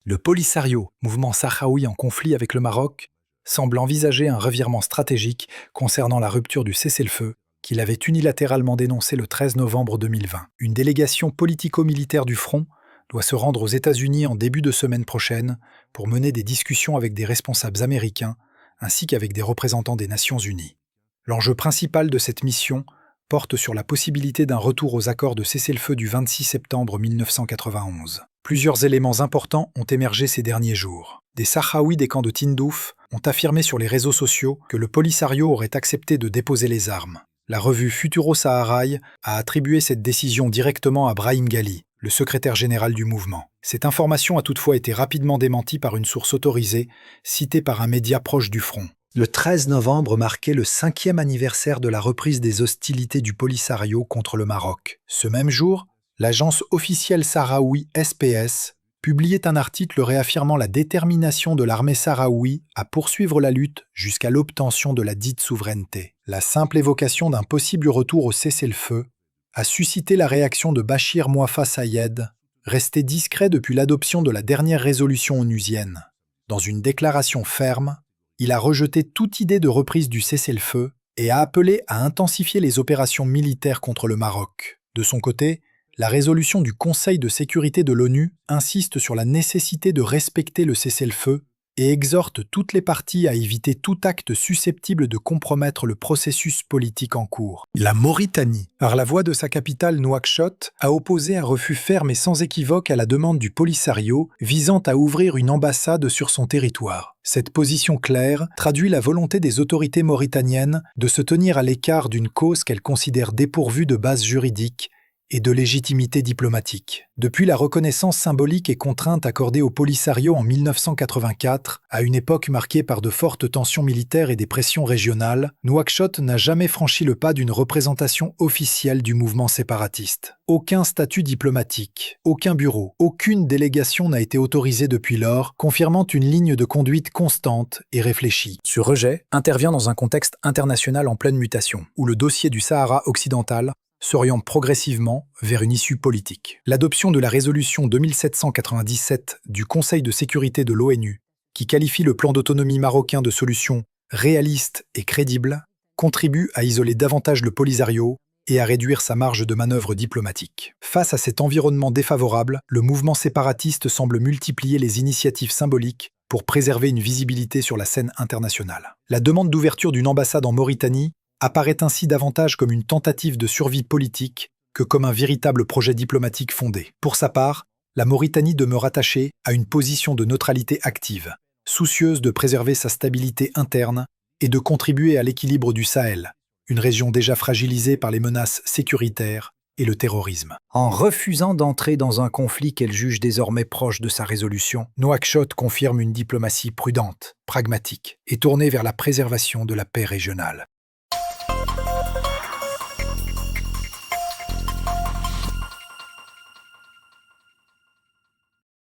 Le Polisario, mouvement sahraoui en conflit avec le Maroc, semble envisager un revirement stratégique concernant la rupture du cessez-le-feu qu'il avait unilatéralement dénoncé le 13 novembre 2020. Une délégation politico-militaire du Front doit se rendre aux États-Unis en début de semaine prochaine pour mener des discussions avec des responsables américains ainsi qu'avec des représentants des Nations Unies. L'enjeu principal de cette mission porte sur la possibilité d'un retour aux accords de cessez-le-feu du 26 septembre 1991. Plusieurs éléments importants ont émergé ces derniers jours. Des Sahraouis des camps de Tindouf ont affirmé sur les réseaux sociaux que le Polisario aurait accepté de déposer les armes. La revue Futuro Saharaï a attribué cette décision directement à Brahim Ghali, le secrétaire général du mouvement. Cette information a toutefois été rapidement démentie par une source autorisée, citée par un média proche du front. Le 13 novembre marquait le 5e anniversaire de la reprise des hostilités du Polisario contre le Maroc. Ce même jour, l'agence officielle sahraoui SPS publiait un article réaffirmant la détermination de l'armée sahraoui à poursuivre la lutte jusqu'à l'obtention de la dite souveraineté. La simple évocation d'un possible retour au cessez-le-feu a suscité la réaction de Bachir Mouafa Sayed, resté discret depuis l'adoption de la dernière résolution onusienne. Dans une déclaration ferme, il a rejeté toute idée de reprise du cessez-le-feu et a appelé à intensifier les opérations militaires contre le Maroc. De son côté, la résolution du Conseil de sécurité de l'ONU insiste sur la nécessité de respecter le cessez-le-feu et exhorte toutes les parties à éviter tout acte susceptible de compromettre le processus politique en cours. La Mauritanie, par la voix de sa capitale Nouakchott, a opposé un refus ferme et sans équivoque à la demande du Polisario visant à ouvrir une ambassade sur son territoire. Cette position claire traduit la volonté des autorités mauritaniennes de se tenir à l'écart d'une cause qu'elles considèrent dépourvue de base juridique et de légitimité diplomatique. Depuis la reconnaissance symbolique et contrainte accordée au Polisario en 1984, à une époque marquée par de fortes tensions militaires et des pressions régionales, Nouakchott n'a jamais franchi le pas d'une représentation officielle du mouvement séparatiste. Aucun statut diplomatique, aucun bureau, aucune délégation n'a été autorisée depuis lors, confirmant une ligne de conduite constante et réfléchie. Ce rejet intervient dans un contexte international en pleine mutation, où le dossier du Sahara occidental s'oriente progressivement vers une issue politique. L'adoption de la résolution 2797 du Conseil de sécurité de l'ONU, qui qualifie le plan d'autonomie marocain de solution réaliste et crédible, contribue à isoler davantage le Polisario et à réduire sa marge de manœuvre diplomatique. Face à cet environnement défavorable, le mouvement séparatiste semble multiplier les initiatives symboliques pour préserver une visibilité sur la scène internationale. La demande d'ouverture d'une ambassade en Mauritanie apparaît ainsi davantage comme une tentative de survie politique que comme un véritable projet diplomatique fondé. Pour sa part, la Mauritanie demeure attachée à une position de neutralité active, soucieuse de préserver sa stabilité interne et de contribuer à l'équilibre du Sahel, une région déjà fragilisée par les menaces sécuritaires et le terrorisme. En refusant d'entrer dans un conflit qu'elle juge désormais proche de sa résolution, Nouakchott confirme une diplomatie prudente, pragmatique et tournée vers la préservation de la paix régionale.